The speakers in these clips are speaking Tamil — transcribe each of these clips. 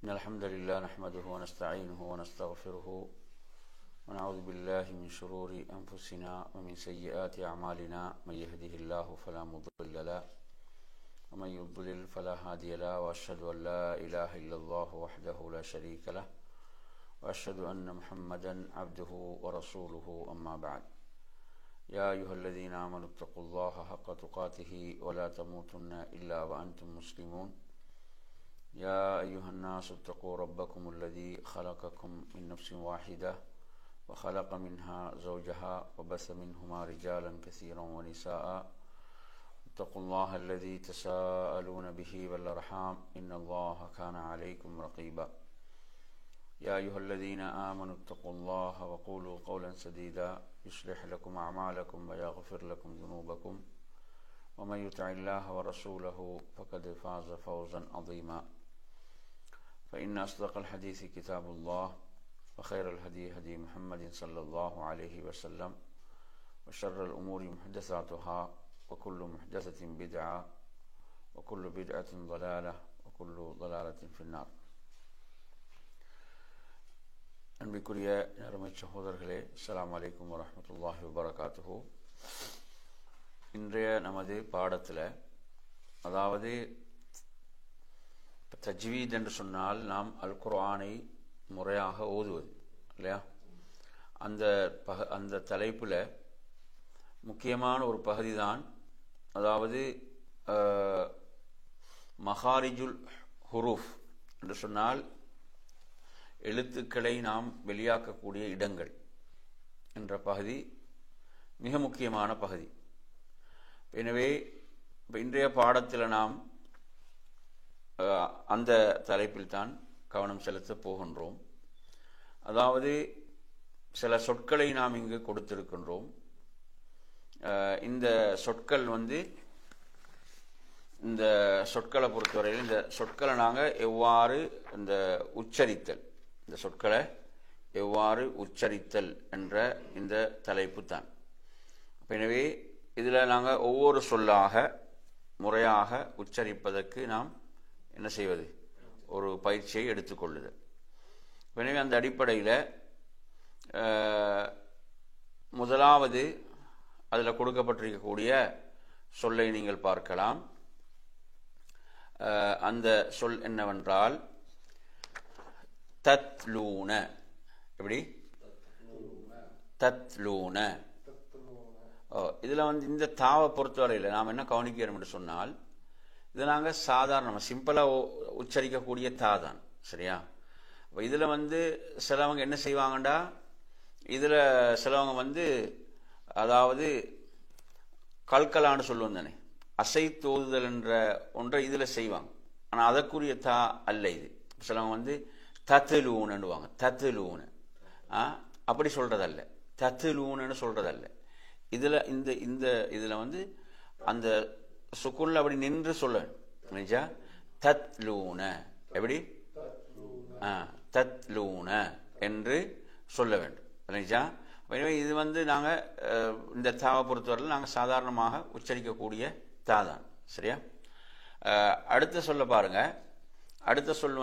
إن الحمد لله نحمده ونستعينه ونستغفره ونعوذ بالله من شرور أنفسنا ومن سيئات أعمالنا من يهده الله فلا مضل له ومن يضلل فلا هادي له وأشهد أن لا إله إلا الله وحده لا شريك له وأشهد أن محمدا عبده ورسوله أما بعد يا أيها الذين آمنوا اتقوا الله حق تقاته ولا تموتن إلا وأنتم مسلمون يا أيها الناس اتقوا ربكم الذي خلقكم من نفس واحدة وخلق منها زوجها وبث منهما رجالا كثيرا ونساء اتقوا الله الذي تساءلون به والأرحام إن الله كان عليكم رقيبا يا أيها الذين آمنوا اتقوا الله وقولوا قولا سديدا يصلح لكم أعمالكم ويغفر لكم ذنوبكم ومن يطع الله ورسوله فقد فاز فوزا عظيما فإن أصدق الحديث كتاب الله وخير الهدي هدي محمد صلى الله عليه وسلم وشر الأمور محدثاتها وكل محدثة بدعة وكل بدعة ضلالة وكل ضلالة في النار. அன்பிற்குரிய அருமை சகோதரர்களே, அஸ்ஸலாமு அலைக்கும் வரஹ்மத்துல்லாஹி வபரகாத்துஹு. இன்றைய நமது பாடத்தில், அதாவது தஜ்வீத் என்று சொன்னால் நாம் அல் குர்ஆனை முறையாக ஓதுவது இல்லையா, அந்த தலைப்பில் முக்கியமான ஒரு பகுதி தான், அதாவது மஹாரிஜுல் ஹுரூஃப் என்று சொன்னால் எழுத்துக்களை நாம் வெளியாக்கக்கூடிய இடங்கள் என்ற பகுதி மிக முக்கியமான பகுதி. எனவே இன்றைய பாடத்தில் நாம் அந்த தலைப்பில் தான் கவனம் செலுத்த போகின்றோம். அதாவது சில சொற்களை நாம் இங்கு கொடுத்திருக்கின்றோம். இந்த சொற்கள் இந்த சொற்களை பொறுத்தவரையில் இந்த சொற்களை நாங்கள் எவ்வாறு இந்த உச்சரித்தல், இந்த சொற்களை எவ்வாறு உச்சரித்தல் என்ற இந்த தலைப்பு தான். எனவே இதில் நாங்கள் ஒவ்வொரு சொல்லாக முறையாக உச்சரிப்பதற்கு நாம் என்ன செய்வது, ஒரு பயிற்சியை எடுத்துக்கொள்ளுதல். எனவே அந்த அடிப்படையில் முதலாவது அதில் கொடுக்கப்பட்டிருக்கக்கூடிய சொல்லை நீங்கள் பார்க்கலாம். அந்த சொல் என்னவென்றால் தத்லூன. எப்படி? தத்லூன. இதில் இந்த தாவை பொறுத்தவரையில் நாம் என்ன கவனிக்கிறோம் என்று சொன்னால், இது நாங்கள் சாதாரணமாக சிம்பிளாக உச்சரிக்கக்கூடிய தா தான், சரியா? இப்போ இதில் சிலவங்க என்ன செய்வாங்கண்டா, இதில் சிலவங்க அதாவது கல்கலான்னு சொல்லுவோம் தானே, அசை தோதுதல் என்ற ஒன்றை இதில் செய்வாங்க. ஆனால் அதற்குரிய தா அல்ல இது. சிலவங்க தத்துலூனுவாங்க. தத்துலூனு அப்படி சொல்றதல்ல, தத்துலூன்னு சொல்றதல்ல. இதுல இந்த இதுல அந்த சுக்குன்ல அப்படி நின்று சொல்ல தத்லூன. எப்படி? தத்லூன என்று சொல்ல வேண்டும். எனவே இது நாங்க இந்த தாவை பொறுத்தவரையில் நாங்கள் சாதாரணமாக உச்சரிக்கக்கூடிய தா தான், சரியா? அடுத்த சொல்ல பாருங்க. அடுத்த சொல்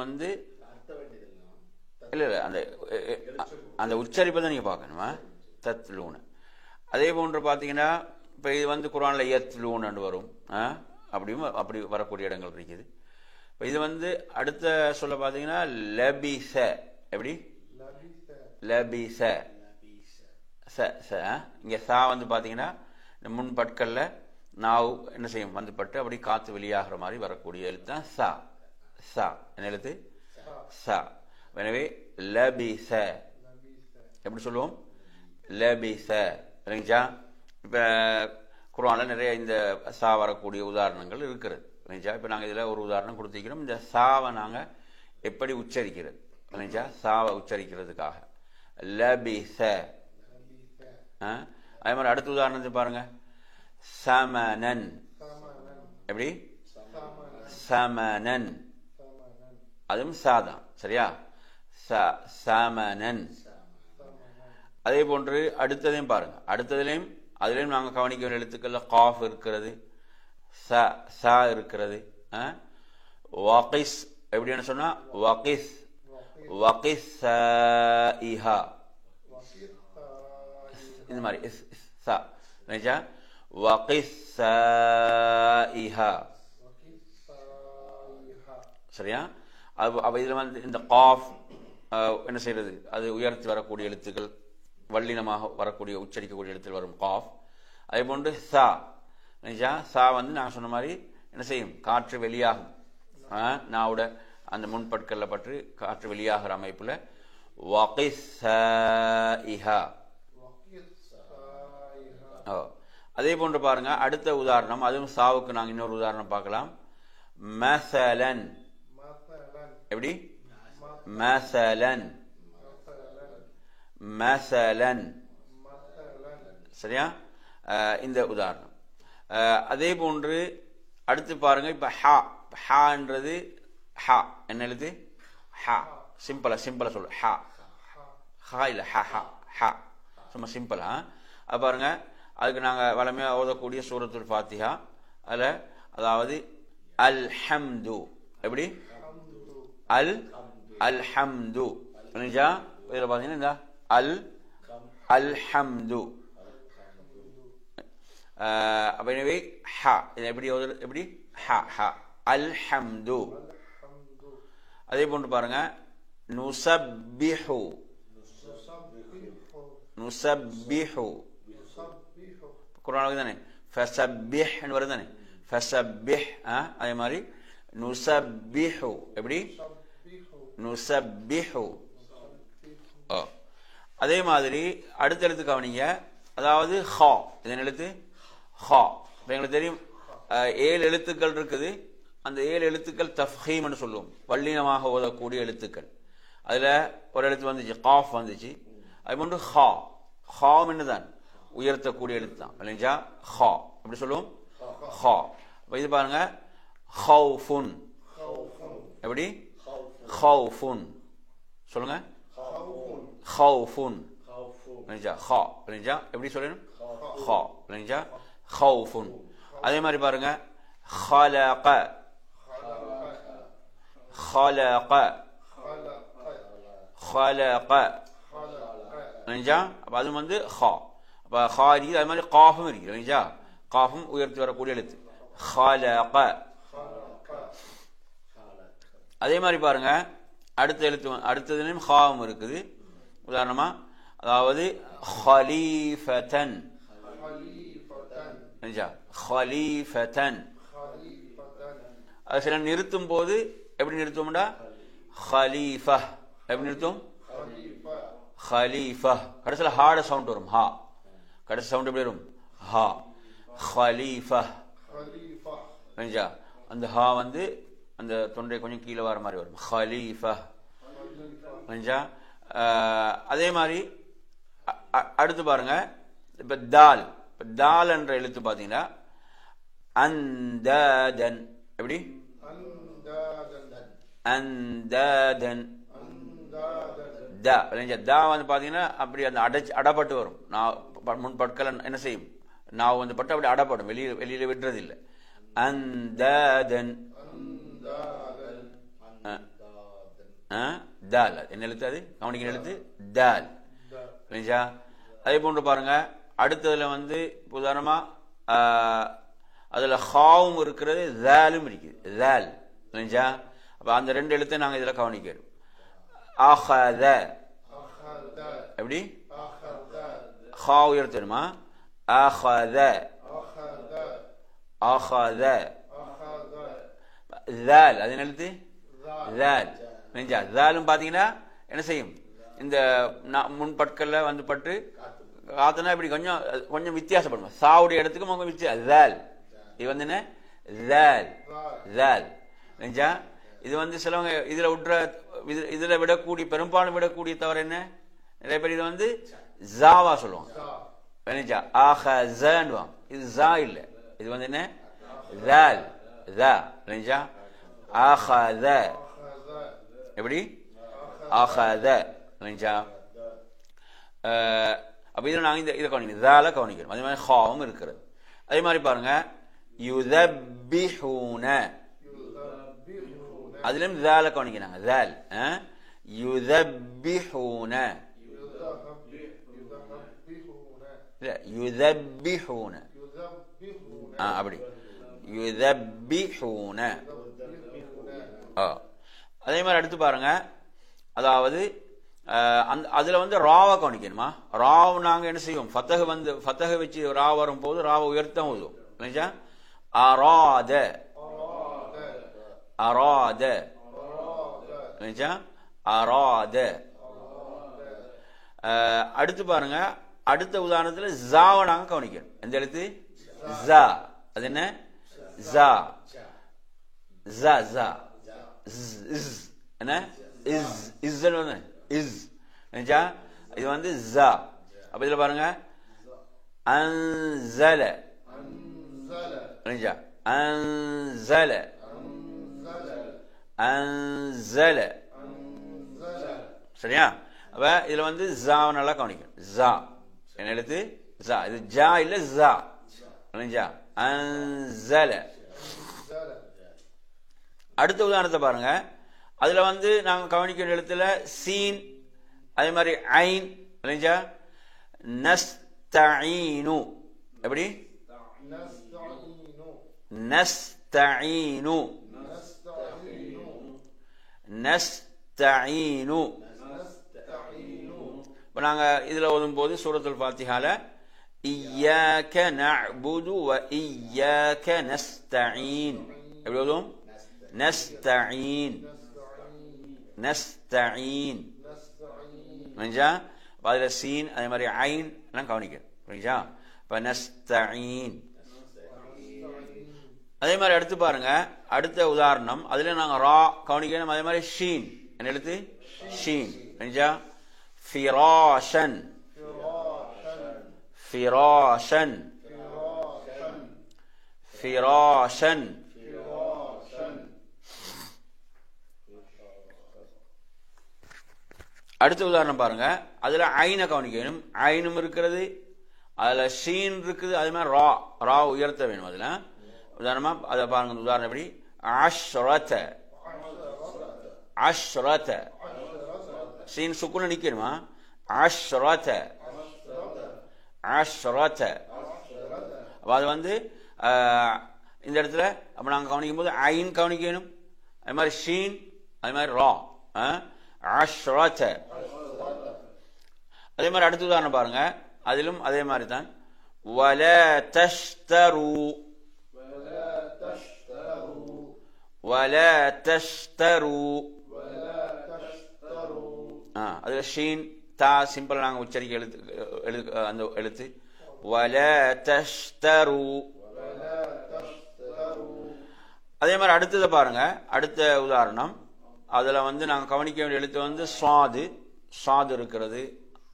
இல்ல அந்த அந்த உச்சரிப்பை தான் நீங்க பார்க்கணுமா, தத்லூன. அதே போன்று பார்த்தீங்கன்னா இப்போ இது குர்ஆன்ல யத்லூன்னு வரும், அப்படி வரக்கூடிய இடங்கள் இருக்குது. இப்போ இது அடுத்த சொல்ல பார்த்தீங்கன்னா லபிச. எப்படி? லபிச. இங்கே சா பார்த்தீங்கன்னா இந்த முன் பற்கள்ல நாவு என்ன செய்யும், பட்டு அப்படி காற்று வெளியாகிற மாதிரி வரக்கூடிய எழுத்து தான் சா. சா என்ன எழுத்து? சா. எனவே லபிச எப்படி சொல்லுவோம்? லபிச. இல்லைங்களா? இப்போ குர்ஆன்ல நிறைய இந்த சா வரக்கூடிய உதாரணங்கள் இருக்கிறது. இல்லைங்களா? இப்போ நாங்கள் இதில் ஒரு உதாரணம் கொடுத்திருக்கிறோம். இந்த சாவை நாங்கள் எப்படி உச்சரிக்கிறது, இல்லைங்களா? சாவை உச்சரிக்கிறதுக்காக லபிச. அதே மாதிரி அடுத்த உதாரணத்தை பாருங்க, சமனன். எப்படி? சமனன். அதுவும் சாதான், சரியா? சமனன். அதே போன்று அடுத்ததையும் பாருங்க. அதுலயும் நாங்க கவனிக்க வேண்டிய எழுத்துக்கள்ல காஃப் இருக்கிறது, ச இருக்கிறது, வகிஸ் எப்படின்னு சொன்னா வகிஸ் வகிஸ்ஸாயிஹா இந்த மாதிரி சா நினைச்சா வகிஸ்ஸாயிஹா சரியா. அப்ப இதுல வந்து இந்த காஃப் என்ன செய்யறது, அது உயர்த்தி வரக்கூடிய எழுத்துக்கள், வல்லினமாக வரக்கூடிய உச்சரிக்கக்கூடிய எழுத்துக்கள் வரும் காஃப். அதே போன்று சா நினைச்சா சா வந்து நான் சொன்ன மாதிரி என்ன செய்யும், காற்று வெளியாகும். நாவோட அந்த முன்பற்கல்ல பற்றி காற்று வெளியாகிற அமைப்புல வகிஸ்ஸாயிஹா. அதே போன்று பாருங்க அடுத்த உதாரணம், அதுவும் சாவுக்கு நாங்கள் இன்னொரு உதாரணம் பார்க்கலாம். மஸலன் எப்படி, மஸலன் மஸலன் சரியா, இந்த உதாரணம். அதே போன்று அடுத்து பாருங்க இப்ப ஹா, ஹான்றது ஹா என்ன எழுத்து, ஹா சிம்பிளா சொல்லு, ஹா ஹா இல்ல ஹா ஹா ஹா சும்மா சிம்பிளா. பாருங்க அதுக்கு நாங்க வளமையா ஓதக்கூடிய சூரத்துல் ஃபாத்திஹா, அதுல அதாவது அல்ஹம்து எப்படி, அல்ஹம்து புரிஞ்சா, இதுல பாத்தீங்கன்னா இந்த அல்ஹம்து. அப்ப எனவே ஹா இது எப்படி எப்படி ஹா ஹா அல்ஹம்து. அதே போன்று பாருங்க நுஸப்பிஹு, நுஸப்பிஹு குர்ஆனுக்கு தானே ஃபஸப்பிஹ் ன்னு வருது தானே, ஃபஸப்பிஹ். அதே மாதிரி நுஸப்பிஹு எப்படி, நுஸப்பிஹு. அதே மாதிரி அடுத்த எழுத்து கவனிங்க, அதாவது ஹா இதன் எழுத்து ஹா. எங்களுக்கு தெரியும் 7 எழுத்துக்கள் இருக்குது. அந்த 7 எழுத்துக்கள் தஃப்ஹீம்னு சொல்லுவோம், வல்லினமாக ஓதக்கூடிய எழுத்துக்கள். அதுல ஒரு எழுத்து வந்துச்சு காஃப் வந்துச்சு. அது போன்று ஹா, ஹாம் என்னதான் உயர்த்தக்கூடிய எழுத்து தான் இல்லைங்களா, ஹா அப்படி சொல்லுவோம் ஹா. இது பாருங்க ஹவுஃபுன் எப்படி, ஹவுஃபுன் சொல்லுங்க, ஹவுஃபுன் ஹா எப்படி சொல்லணும், ஹா ஹவுஃபுன். அதே மாதிரி பாருங்க خلق خلق خلق இல்லைங்களா. அப்ப அது வந்து ஹா. அப்ப ஹா இருக்குது, அதே மாதிரி காஃபும் இருக்குது இல்லைங்களா, காஃபும் உயர்த்தி வரக்கூடிய எழுத்து خلق. அதே மாதிரி பாருங்க அடுத்த எழுத்து, அடுத்ததுலையும் ஹாவும் இருக்குது. உதாரணமா அதாவது خليفة خليفة. அது சில நிறுத்தும் போது எப்படி நிறுத்துவோம்டா, خليفة எப்படி நிறுத்தும், خليفة. கடைசியில ஹார்ட சவுண்ட் வரும், ஹா கடைசி சவுண்ட் எப்படி வரும், ஹா خليفة. அந்த ஹா வந்து அந்த தொண்டை கொஞ்சம் கீழே வர மாதிரி வரும், خليفة. அதே மாதிரி அடுத்து பாருங்க இப்ப தால், தால் என்ற எழுத்து பாத்தீங்கன்னா அந்தாதன் எப்படி, அந்தாதன். தா வந்து பாத்தீங்கன்னா அப்படி அந்த அடப்பட்டு வரும், நான் முன்பற்கள் என்ன செய்யும், நான் வந்து பட்டு அப்படி அடப்படும், வெளியில விடுறது இல்லை. அந்தாதன் தால் என்ன எழுத்து, அது கவனிக்கிற எழுத்து தால். அதே போன்று பாருங்க அடுத்ததுல வந்து உதாரணமா அதுல ஹாவும் இருக்கிறது, தாலும் இருக்குது, தால். அப்ப அந்த 2 எழுத்தை நாங்க இதுல கவனிக்கிறோம். அஹத எப்படி, ஹா உயர்த்தணுமா, அஹத அஹத. தால் அது என்ன எழுத்து, தால். தாலும் பாத்தீங்கன்னா என்ன செய்யும், இந்த முன்பற்கள்ல வந்து பட்டு காத்தனா இப்படி கொஞ்சம் கொஞ்சம் வித்தியாசப்படும், சாவுடைய இடத்துக்கு அவங்க வித்தியாசம். இது வந்து என்ன, இது வந்து சிலவங்க இதுல விடுற, இதுல விடக்கூடிய பெரும்பாலும் விடக்கூடிய தவறு என்ன, நிறைய பேர் இதை வந்து ஜாவா சொல்லுவாங்க, இது ஜா இல்ல, இது வந்து என்ன எப்படி அஹத. அப்ப இதுல நாங்க இதை கவனிக்கணும், தால கவனிக்கிறோம். அதே மாதிரி ஹாவும் இருக்கிறது. அதே மாதிரி பாருங்க யுதப்பிஹூன, அதிலும் தால கவனிக்கிறாங்க. தால் யுதப்பிஹூன இல்ல யுதப்பிஹூன அப்படி யுதப்பிஹூன. அதே மாதிரி அடுத்து பாருங்க, அதாவது அதுல வந்து ராவை கவனிக்கணுமா. ராவ் நாங்க என்ன செய்வோம், ஃபத்தஹ் வச்சு ரா வரும் போது ராவை உயர்த்தம் ஓதுவோம். அராத அராத அராத. அடுத்து பாருங்க, அடுத்த உதாரணத்துல ஜாவை நாங்க கவனிக்கணும். எந்த எழுத்து? ஜா. அது என்ன? ஜா ஜா ஜா என்ன? இஸ் இஸ் இது வந்து ஜா. அப்ப இதுல பாருங்க, அன்ஸல அன்ஸல அன்ஸல. சரியா? அப்ப இதுல வந்து ஜாவை நல்லா கவனிக்கணும். ஜா என்ன எழுத்து? ஜா. இது ஜா இல்ல ஜா. அன்ஸல. அடுத்த உதாரணத்தை பாருங்க, அதுல வந்து நாங்க கவனிக்கிற இடத்துல சீன், அதே மாதிரி ஐன். நஸ்தஈனு. எப்படி? நஸ்தஈனு நஸ்தஈனு. இப்ப நாங்க இதுல ஓதும் போது சூரத்துல் ஃபாத்திஹால இய்யாக நஅ்புது வ இய்யாக நஸ்தஈன் எப்படி ஓதும்? நஸ்தஈன் நஸ்தஈன். அதுல சீன், அதே மாதிரி ஐன் எல்லாம் கவனிக்கணும். இப்ப நஸ்தஈன். அதே மாதிரி அடுத்து பாருங்க, அடுத்த உதாரணம் அதுல நாங்க ரா கவனிக்கணும். அதே மாதிரி ஷீன் என்ன எழுத்து? ஷீன். ஃபிராஷன் ஃபிராஷன் ஃபிராஷன். அடுத்த உதாரணம் பாருங்க, அதுல ஐனை கவனிக்கணும். ஐனும் இருக்கிறது, அதுல ஷீன் இருக்குது, அதே மாதிரி ரா உயர்த்த வேணும். அதுல உதாரணமா அதை பாருங்க. உதாரணம் எப்படி? அஷ்ரத அஷ்ரத. ஷீன் சுக்குன நிக்கணுமா? அஷ்ரத அஷ்ரத. அது வந்து இந்த இடத்துல அப்ப நாங்க கவனிக்கும் போது ஐன் கவனிக்கணும், அதே மாதிரி ஷீன், அதே மாதிரி ரா அஷ்ரத. அதே மாதிரி அடுத்த உதாரணம் பாருங்க, அதிலும் அதே மாதிரி தான். வலா தஷ்தரு வலா தஷ்தரு. அதுல ஷீன் தா சிம்பிள் நாங்க உச்சரிக்க எழுத்து அந்த எழுத்து. வலா தஷ்தரு. அதே மாதிரி அடுத்ததை பாருங்க, அடுத்த உதாரணம் அதுல வந்து நாங்க கவனிக்க வேண்டிய எழுத்து வந்து சாது. சாது இருக்கிறது,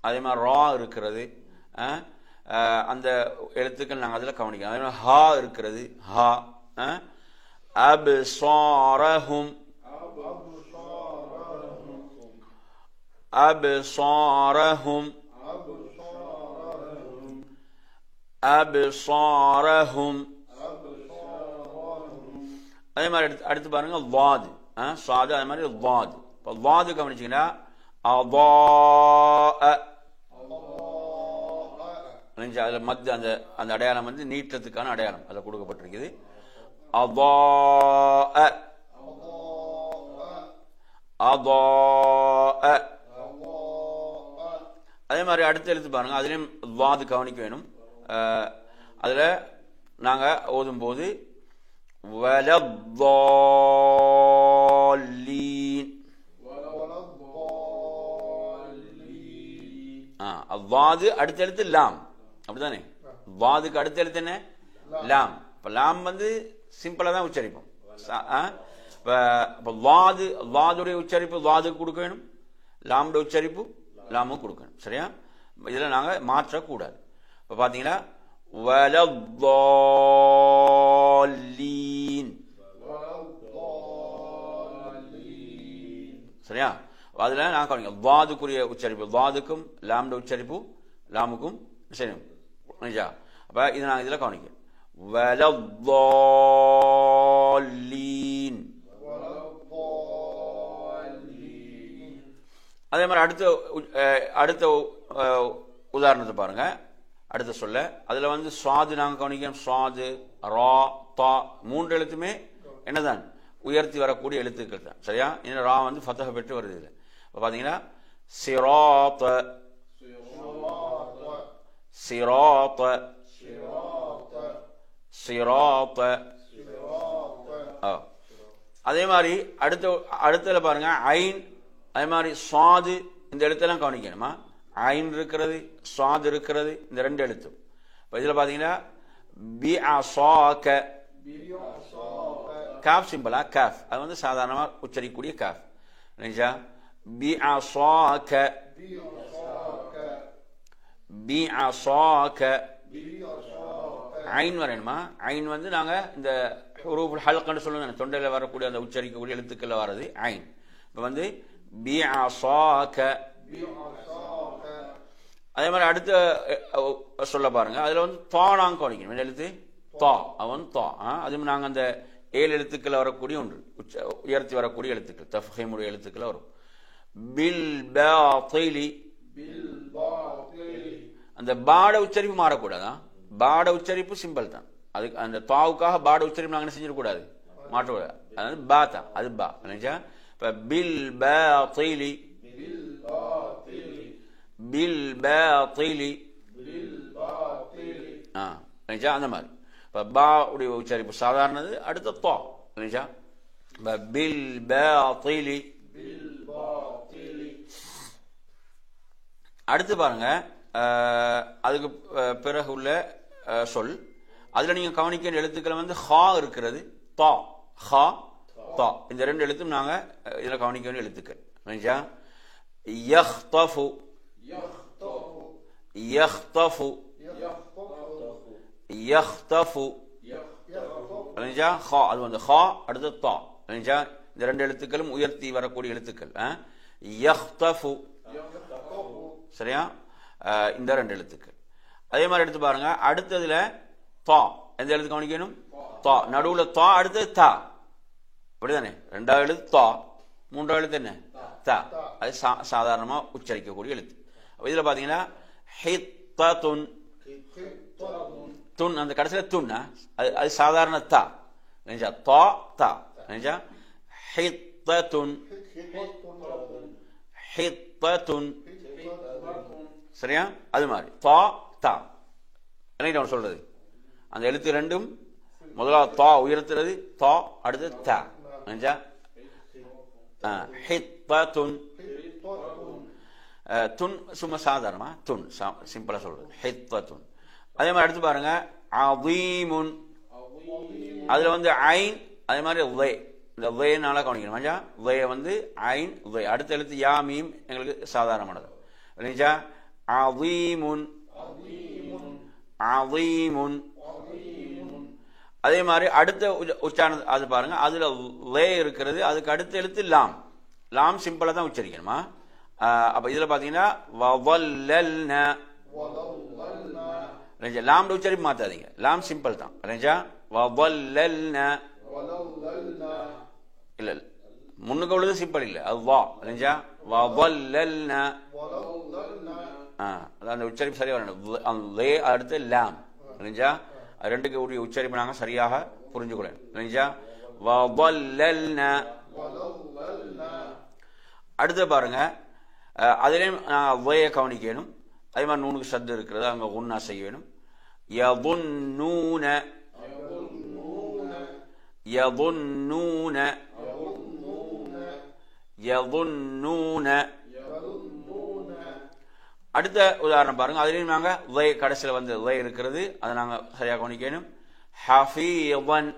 அதே மாதிரி ரா இருக்கிறது. அந்த எழுத்துக்கள் நாங்க அதுல கவனிக்கணும். அதே மாதிரி ஹா இருக்கிறது. ஹா. அப்சாரஹும் அப்சாரஹும் அப்சாரஹும். அதே மாதிரி அடுத்து பாருங்க வாது. சாது, அதே மாதிரி வாது. இப்ப வாது கவனிச்சீங்கன்னா அதுல மத் அந்த அடையாளம் வந்து நீட்டத்துக்கான அடையாளம் அதுல கொடுக்கப்பட்டிருக்குது. அதே மாதிரி அடுத்த எழுத்து பாருங்க, அதுலயும் வாது கவனிக்க வேணும். அதுல நாங்க ஓதும் போது வலத்தல்லீன். வாது அடுத்த எழுத்து லாம், அப்படித்தானே? வாதுக்கு அடுத்த எழுத்து என்ன? லாம். இப்ப லாம் வந்து சிம்பிளா தான் உச்சரிப்போம். வாதுடைய உச்சரிப்பு வாதுக்கு கொடுக்க வேணும், லாமுடைய உச்சரிப்பு லாமுக்கு கொடுக்கணும். சரியா? இதுல நாங்க மாற்றக்கூடாது. இப்ப பாத்தீங்கன்னா வலத்தல்லீன். சரியா? அதுல நான் கவனிங்க, வாதுக்குரிய உச்சரிப்பு வாதுக்கும், லாமுடைய உச்சரிப்பு லாமுக்கும். சரி, அப்ப இது நாங்க இதுல கவனிக்க வலத்தல்லீன். அதே மாதிரி அடுத்த உதாரணத்தை பாருங்க. அடுத்த சொல்ல அதுல வந்து சுவாது நாங்க கவனிக்கணும். சுவாது, ரா, தா மூன்று எழுத்துமே என்னதான் உயர்த்தி வரக்கூடிய எழுத்துக்கள் தான். சரியா? இந்த ரா வந்து ஃபத்ஹ பெற்று வருது. இல்லை இப்போ பாத்தீங்கன்னா சிராத், சிராத், சிராத். அதே மாதிரி அடுத்தல பாருங்க ஐன், அதே மாதிரி சுவாது. இந்த எழுத்தெல்லாம் கவனிக்கணுமா? ஐன் இருக்கிறது, சுவாது இருக்கிறது, இந்த ரெண்டு எழுத்தும். இதுல பாத்தீங்கன்னா காஃப் சிம்பிளா காஃப், அது வந்து சாதாரணமா உச்சரிக்கக்கூடிய காஃப். ஐன் வரணுமா? ஐன் வந்து நாங்க இந்த ஹுரூஃபுல் ஹல்க்னு சொல்லுவோம், தொண்டையில வரக்கூடிய அந்த உச்சரிக்கக்கூடிய எழுத்துக்கள்ல வர்றது ஐன். இப்ப வந்து அதே மாதிரி அடுத்த சொல்ல பாருங்க. அதுல வந்து தா நாங்க கவனிக்கணும். எழுத்து தா, அவன் தா. அதுவும் நாங்க அந்த 7 எழுத்துக்கள் வரக்கூடிய ஒன்று, உயர்த்தி வரக்கூடிய எழுத்துக்கள், தஃஹீமுடைய எழுத்துக்கள் வரும். பில் பாத்திலி, அந்த பாட உச்சரிப்பு மாறக்கூடாதான். பாட உச்சரிப்பு சிம்பிள் தான். அதுக்கு அந்த தாவுக்காக பாட உச்சரிப்பு நாங்க என்ன செஞ்சிடக்கூடாது, மாற்றக்கூடாது. அதாவது பா தான், அது பா. இப்ப பில் பாத்திலி, பில் பாத்திலி, அந்த மாதிரி. இப்ப பா உடைய உச்சரிப்பு சாதாரணது. அடுத்த தா பில் பாத்திலி. அடுத்து பாருங்க, அதுக்கு பிறகு உள்ள சொல். அதுல நீங்க கவனிக்கிற எழுத்துக்கள் வந்து ஹா இருக்கிறது, தா, ஹா, தா. இந்த ரெண்டு எழுத்தும் நாங்க இதுல கவனிக்க வேண்டிய எழுத்துக்கள். யஹ்தஃபு, யஹ்தஃபு, யஹ்தஃபு. ஹா, அது வந்து ஹா, அடுத்து தா. இந்த ரெண்டு எழுத்துக்களும் உயர்த்தி வரக்கூடிய எழுத்துக்கள். யஹ்தஃபு, சரியா? இந்த ரெண்டு எழுத்துக்கள். அதே மாதிரி எடுத்து பாருங்க. அடுத்ததுல தா, எந்த எழுத்து கவனிக்கணும்? தா. நடுவுல தா, அடுத்தது தா. அப்படிதானே? ரெண்டாவது எழுத்து தா, மூன்றாவது எழுத்து என்ன? தா. அது சாதாரணமா உச்சரிக்கக்கூடிய எழுத்து. இதுல பாத்தீங்கன்னா ஹித்ததுன், துன், அந்த கடைசியில துன், அது சாதாரண தா. தா, தா. ஹித்ததுன், ஹித்ததுன். சரியா? அது மாதிரி தா, தா. என்ன சொல்றது? அந்த எழுத்து ரெண்டும் முதலாவது தா உயர்த்துறது, தா, அடுத்து தா. ஹித்ததுன், துன் சும்மா சாதாரணமா துன், சிம்பிளா சொல்றது ஹித்ததுன். அதே மாதிரி அடுத்து பாருங்க அதீமுன். அதுல வந்து ஐன், அதே மாதிரி லே. இந்த லேனால கவனிக்கணும். லே வந்து ஐன், லே. அடுத்த எழுத்து யா, மீம் எங்களுக்கு சாதாரணமானது. அதீமுன், அதீமுன். அதே மாதிரி அடுத்த உச்சாரணம் அது பாருங்க. அதுல லே இருக்கிறது, அதுக்கு அடுத்த எழுத்து லாம். லாம் சிம்பிளா தான் உச்சரிக்கணுமா? அப்ப இதுல பாத்தீங்கன்னா லாம் உச்சரிப்பு மாத்தாதீங்க. லாம் சிம்பிள் தான். இல்ல, முன்னுக்கு உள்ளது சிம்பிள் இல்ல, அது வா. அந்த உச்சரிப்பு சரியா வரணும். லே அடுத்து லாம். ரெண்டுக்கு உரிய உச்சரிப்பு நாங்க சரியாக புரிஞ்சுக்கொள்ளணும். அடுத்து பாருங்க, அதுலயும் லேய கவனிக்கணும். அதே மாதிரி நூனுக்கு சத்து இருக்கிறது, அங்க உன்னா செய்ய வேணும். யதுன்னூன, யதுன்னூன, யதுன்னூன. அடுத்த உதாரணம் பாருங்க. அதுலயும் நாங்க லே கடைசியில வந்து லே இருக்கிறது, அதை நாங்க சரியா கவனிக்கணும். ஹஃபீவன்,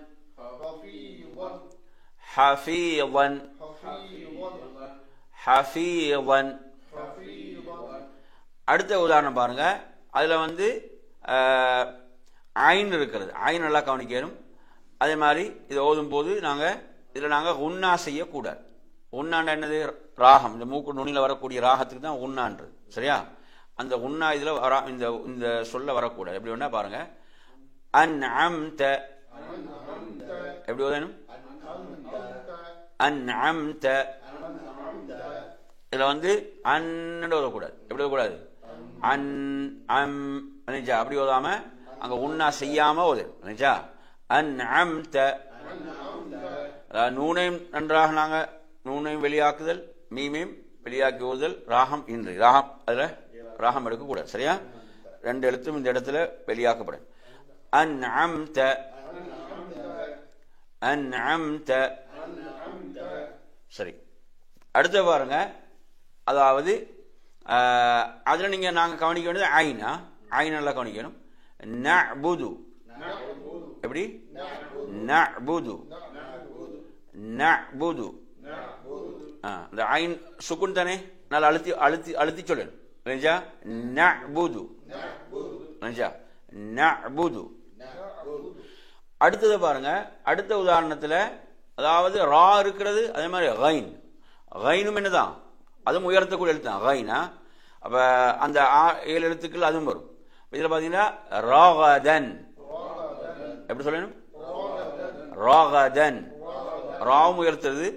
ஹஃபீவன், ஹஃபீவன். அடுத்த உதாரணம் பாருங்க. அதுல வந்து ஐன் இருக்கிறது, ஐன் நல்லா கவனிக்கணும். அதே மாதிரி இதை ஓதும் போது இதுல நாங்க உன்னா செய்யக்கூடாது. உன்னாண்ட என்னது? ராகம். இந்த மூக்கு நுனியில வரக்கூடிய ராகத்துக்கு தான் உன்னான்றது. சரியா? அந்த உன்னா இதுல இந்த சொல்ல வரக்கூடாது. எப்படி வேணா பாருங்க. அன்அம்த, எப்படி ஓதணும்? அன்அம்த. இதுல வந்து அன்னு ஓதக்கூடாது. எப்படி ஓதக்கூடாது? அன் அம் நினைச்சா அப்படி ஓதாம அங்க உன்னா செய்யாம ஓது நினைச்சா அன் அம் த நூனையும் நன்றாக நாங்க நூனையும் வெளியாக்குதல் மீமையும் வெளியாக்கி ஓதுதல் ராகம் இன்றி ராகம் அதுல ராகம் எடுக்கக்கூடாது. சரியா? 2 எழுத்தும் இந்த இடத்துல வெளியாக்கப்படும். அன் அம் த அன் அம் த. சரி, அடுத்த பாருங்க. அதாவது அதுல நீங்க நாங்க கவனிக்க வேண்டியது ஐனா ஐன் நல்லா கவனிக்கணும். நஅபுது எப்படி? நஅபுது நஅபுது. இந்த ஐன் சுக்குன் தானே, நல்லா அழுத்தி அழுத்தி அழுத்தி சொல்லணும். நினைச்சா நஅபுது நினைச்சா நஅபுது. அடுத்தது பாருங்க. அடுத்த உதாரணத்துல அதாவது ரா இருக்கிறது, அதே மாதிரி கைன் கைனும் என்னதான் அதுவும் உயர்த்தக்கூடிய எழுத்து தான் கைனா. அப்ப அந்த 7 எழுத்துக்கள் அதுவும் வரும். இதுல பாத்தீங்கன்னா ராகதன் எப்படி சொல்லணும்? ராகதன். ராவும் உயர்த்துறது,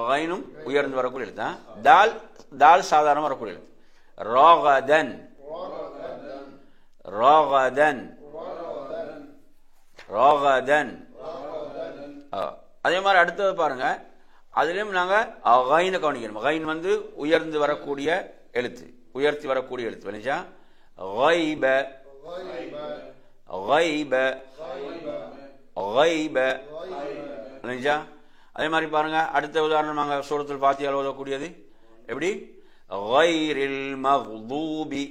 கைனும் உயர்ந்து வரக்கூடிய எழுத்து தான். தால் தால் சாதாரண வரக்கூடிய எழுத்து. ராகதன் ராகதன் ராகதன். அதே மாதிரி அடுத்தது பாருங்க. அதுலயும் நாங்க கைனை கவனிக்கணும். கைன் வந்து உயர்ந்து வரக்கூடிய எழுத்து, உயர்த்தி வரக்கூடிய எழுத்து. விளைஞ்சா கைப கைப கைப. விளைஞ்சா அதே மாதிரி பாருங்க. அடுத்த உதாரணம் நாங்க சூரத்துல் ஃபாத்திஹா ஓதக்கூடியது எப்படி? கைரில் மக்தூபி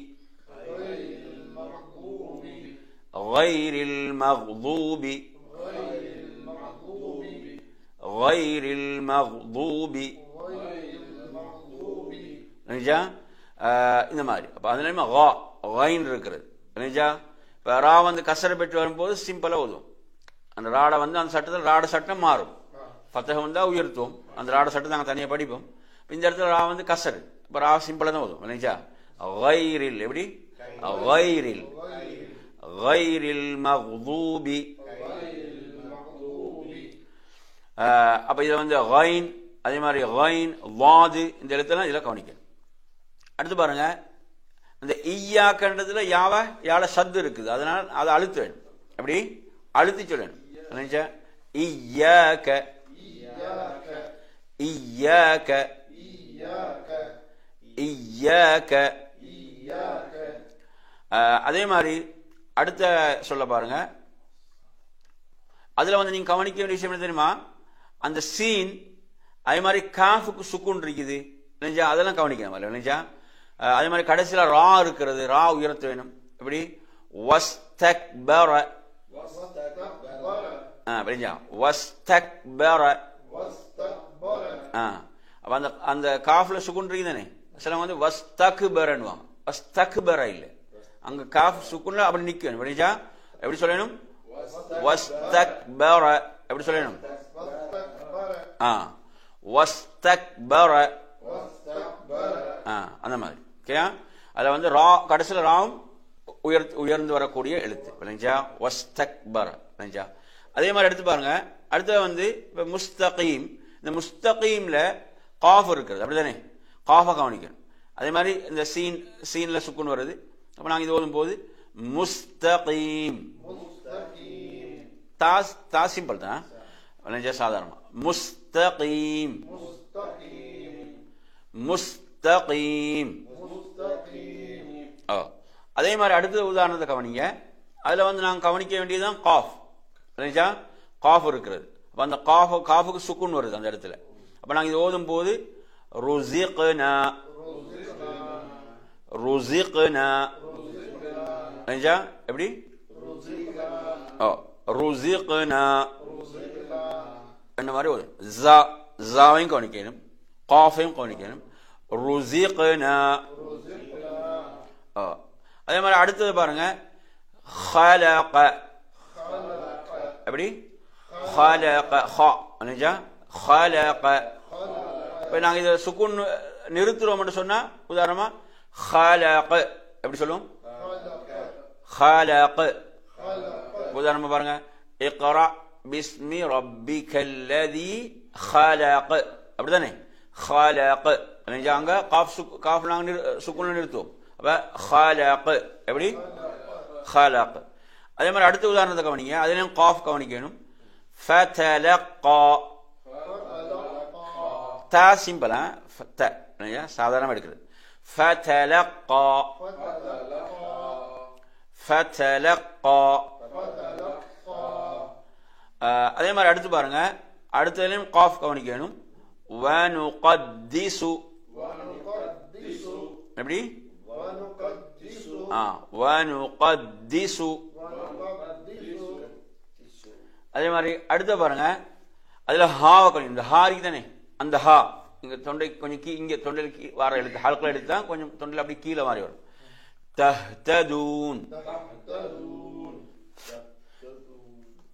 கைரில் மக்தூபி கைரில் மக்தூபி. இந்த மாதிரி. அப்ப அதுல கைன் இருக்கிறது. இப்ப ரா வந்து கசரை பெற்று வரும்போது சிம்பிளா ஓதும். அந்த ராடை வந்து அந்த சட்டத்தில் ராட சட்டம் மாறும். ஃபத்தஹ் வந்தா உயர்த்துவோம், அந்த ராட சட்டத்தை நாங்கள் தனியாக படிப்போம். இந்த இடத்துல ரா வந்து கசரு, இப்ப ரா சிம்பிளா தான் ஓதும். நினைச்சா கைரில் எப்படி? கைரில் கைரில் மக்தூபி. அப்ப இதை வந்து கைன், அதே மாதிரி கைன் வாது, இந்த எழுத்தெல்லாம் இதுல கவனிக்கணும். அடுத்து பாருங்க. இந்த ஈயாக்கன்றதுல யாழ சத்து இருக்குது, அதனால அதை அழுத்த வேணும். எப்படி அழுத்தி சொல்லணும்? ஈயாக்க ஈயாக்க ஈயாக்க. அதே மாதிரி அடுத்த சொல்ல பாருங்க. அதுல வந்து நீங்க கவனிக்க வேண்டிய விஷயம் என்ன தெரியுமா? அந்த சீன் அதே மாதிரி காஃபுக்கு சுக்குன் இருக்குது. அதெல்லாம் கவனிக்கணும். அதே மாதிரி கடைசியில ரா இருக்கிறது, ரா உயர்த்த வேணும். எப்படி? வஸ்தக்பர வஸ்தக்பர. அப்ப அந்த காஃப்ல சுக்குன் இருக்குதானே, சில வந்து வஸ்தக்பரன்னுவாங்க. வஸ்தக்பர இல்ல, அங்க காஃப் சுக்குன்ல அப்படி நிக்கணும். எப்படி சொல்லணும்? வஸ்தக்பர. எப்படி சொல்லணும்? வஸ்தக்பர. அந்த மாதிரி. அதுல வந்து ரா கடைசியில ராவும் உயர்ந்து வரக்கூடிய எழுத்து. வஸ்தக்பர. அதே மாதிரி எடுத்து பாருங்க. அடுத்த வந்து இப்ப முஸ்தகீம். இந்த முஸ்தகீம்ல காஃப் இருக்கிறது, அப்படிதானே? காஃபை கவனிக்கணும். அதே மாதிரி இந்த சீன்ல சுக்குன் வருது. அப்ப நாங்க இது ஓதும் போது முஸ்தகீம். தா சிம்பிள் தான், சாதாரணமா முஸ்தகீம் முஸ்தகீம். அதே மாதிரி அடுத்த உதாரணத்தை கவனிங்க. அதுல வந்து நாங்க கவனிக்க வேண்டியதுதான் காஃப். காஃப் இருக்கிறது. அப்ப அந்த காஃபுக்கு சுக்குன் வருது அந்த இடத்துல. அப்ப நாங்க இது ஓதும் போது ருஸிக்னா ருஸிக்னா. எப்படி? ருஸிக்னா என்ன மாதிரி ஓதும். ஜாவையும் கவனிக்கணும், காஃபையும் கவனிக்கணும். ருஸிக்னா. அதே மாதிரி அடுத்தது பாருங்க. خلق. எப்படி? خلق. خلق. இப்ப நாங்க இத சுக்குன் நிறுத்துறோம் சொன்னா உதாரணமா خلق எப்படி சொல்லுவோம்? خلق. உதாரணமா பாருங்க. اقرأ باسم ربك الذي خلق. அப்படிதானே? خلق. அங்க காஃப் நாங்க சுக்குன்ல நிறுத்துவோம். அப்ப خلق எப்படி خلق. அதே மாதிரி அடுத்த உதாரணத்தை கவனிங்க. அதுலயும் காஃப் கவனிக்கணும். فتلقى தா சிம்பிள் த சாதாரணமா எடுக்கிறது. فتلقى فتلقى. அதே மாதிரி அடுத்து பாருங்க. அடுத்ததுலயும் காஃப் கவனிக்கணும். وَنُقَدِّسُ எப்படி وَنُقَدِّسُ. அதே மாதிரி அடுத்த பாருங்க. அதுல ஹாவை கவனிக்கணும். இந்த ஹா இருக்கு தானே, அந்த ஹா இங்க தொண்டை கொஞ்சம் இங்க தொண்டையில் வர எழுத்து ஹல்குல எடுத்தா கொஞ்சம் தொண்டையில் அப்படி கீழே மாறி வரும். تهتدون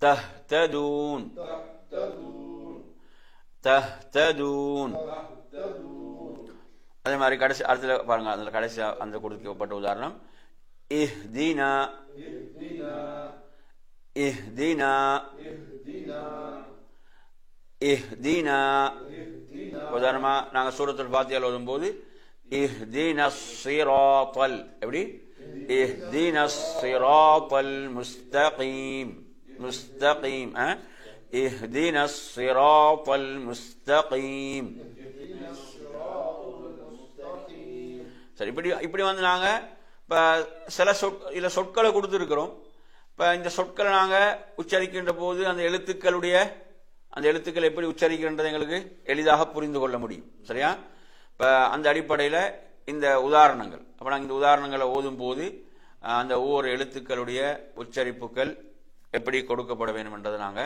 تهتدون تهتدون. அதே மாதிரி கடைசி அடுத்த பாருங்க. அதுல கடைசி அந்த கொடுக்கப்பட்ட உதாரணம் اهدنا اهدنا اهدنا. உதாரணமா நாங்க சூரத்துல் ஃபாத்திஹா ஓதும் போது اهدنا الصراط எப்படி اهدنا الصراط المستقيم مستقيم اهدنا الصراط المستقيم. சரி, இப்படி வந்து நாங்க இப்ப சில சொற்களை கொடுத்துருக்கிறோம். இப்ப இந்த சொற்களை நாங்க உச்சரிக்கின்ற போது அந்த எழுத்துக்கள் எப்படி உச்சரிக்கின்றது எங்களுக்கு எளிதாக புரிந்து கொள்ள முடியும். சரியா? இப்ப அந்த அடிப்படையில இந்த உதாரணங்கள், அப்ப நாங்க இந்த உதாரணங்களை ஓதும் போது அந்த ஒவ்வொரு எழுத்துக்களுடைய உச்சரிப்புகள் எப்படி கொடுக்கப்பட வேண்டும் என்றதை நாங்க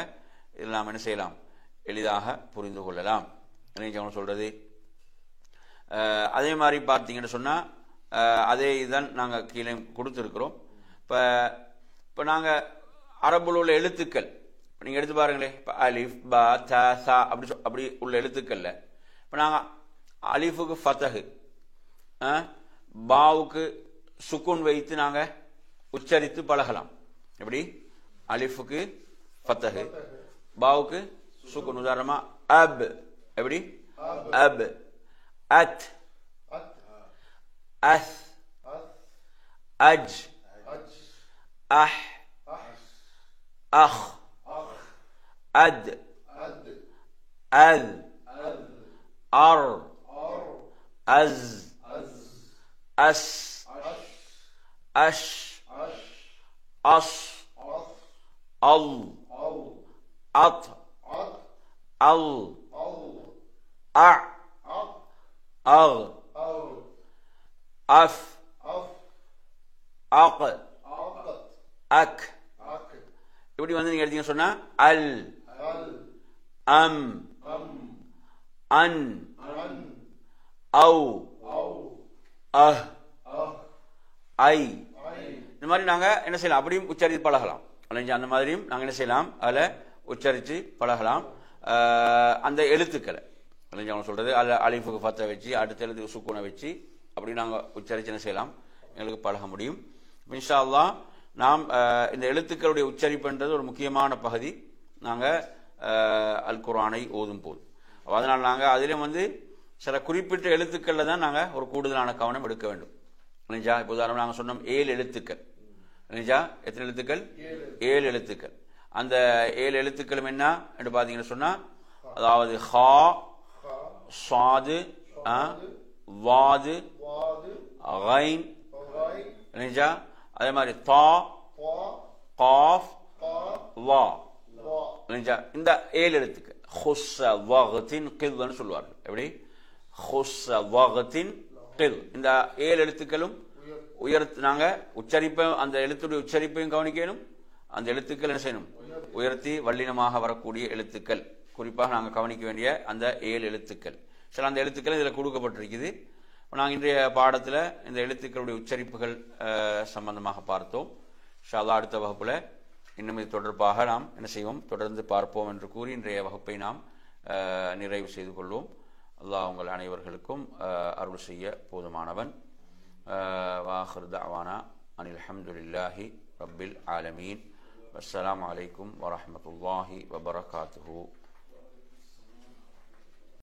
இதெல்லாம் என்ன செய்யலாம், எளிதாக புரிந்து கொள்ளலாம். என்ன சொல்றது? அதே மாதிரி பார்த்தீங்கன்னு சொன்னா அதே இதுதான் நாங்க கீழே கொடுத்துருக்கிறோம். இப்ப நாங்க அரபுல உள்ள எழுத்துக்கள் நீங்க எடுத்து பாருங்களேன். இப்ப அலிஃப் பா தா சா அப்படி உள்ள எழுத்துக்கள்ல இப்ப நாங்க அலிஃபுக்கு ஃபதஹ், பாவுக்கு சுக்குன் வைத்து நாங்க உச்சரித்து பழகலாம். எப்படி? அலிஃபுக்கு ஃபதஹ், பாவுக்கு சுக்குன். உதாரணமா அப் எப்படி அப், அத் அஸ், அஜ் அஹ் அஹ் அத் அல் அர் அஸ் அஸ் அஷ் அஸ் அல் அத் அல் அ அக் அஃப் அக் அக். இப்படி வந்து நீங்க எடுத்தீங்க சொன்னா அல் அம் அன் ஔ அஹ் ஐ. இந்த மாதிரி நாங்க என்ன செய்யலாம், அப்படியும் உச்சரித்து பழகலாம். அந்த மாதிரியும் நாங்க என்ன செய்யலாம், அதுல உச்சரித்து பழகலாம். அந்த எழுத்துக்களை அவங்க சொல்றது அலிஃபுக்கு ஃபத்த வச்சு அடுத்த எழுத்துக்கு சுக்குனை வச்சு அப்படி நாங்க உச்சரித்து என்ன செய்யலாம், எங்களுக்கு பழக முடியும். இன்ஷா அல்லாஹ் நாம் இந்த எழுத்துக்களுடைய உச்சரிப்புன்றது ஒரு முக்கியமான பகுதி நாங்க அல் குர்ஆனை ஓதும் போது. அதனால நாங்க அதிலும் வந்து சில குறிப்பிட்ட எழுத்துக்கள்ல தான் நாங்க ஒரு கூடுதலான கவனம் எடுக்க வேண்டும். இப்போ உதாரணம் நாங்க சொன்னோம் 7 எழுத்துக்கள். எத்தனை எழுத்துக்கள்? 7 எழுத்துக்கள். அந்த 7 எழுத்துக்களும் என்ன என்று பாத்தீங்கன்னு சொன்னா, அதாவது ஹா, சாது, வாது, கைன், அதே மாதிரி தா, காஃப், வா. இந்த 7 எழுத்துக்கள் ஹுஸ்ஸ வக்தின் கில்னு சொல்வார்கள். எப்படி? ஹுஸ்ஸ வக்தின் கில். இந்த 7 எழுத்துக்களும் நாங்க உச்சரிப்பை, அந்த எழுத்துடைய உச்சரிப்பையும் கவனிக்கணும். அந்த எழுத்துக்கள் என்ன செய்யணும், உயர்த்தி வல்லினமாக வரக்கூடிய எழுத்துக்கள் குறிப்பாக நாங்க கவனிக்க வேண்டிய அந்த 7 எழுத்துக்கள். சில அந்த எழுத்துக்கள் இதுல கொடுக்கப்பட்டிருக்குது. நாங்கள் இன்றைய பாடத்துல இந்த எழுத்துக்களுடைய உச்சரிப்புகள் சம்பந்தமாக பார்த்தோம். இன்ஷா அல்லாஹ் அடுத்த வகுப்புல இன்னும் இது தொடர்பாக நாம் என்ன செய்வோம், தொடர்ந்து பார்ப்போம் என்று கூறி இன்றைய வகுப்பை நாம் நிறைவு செய்து கொள்வோம். அல்லாஹ் உங்கள் அனைவர்களுக்கும் அருள் செய்ய போதுமானவன். வாஹிர் தஅவானா அனில் ஹம்துலில்லாஹி ரப்பில் ஆலமீன். வஸ்ஸலாமு அலைக்கும் வரஹ்மத்துல்லாஹி வபரகாத்துஹு.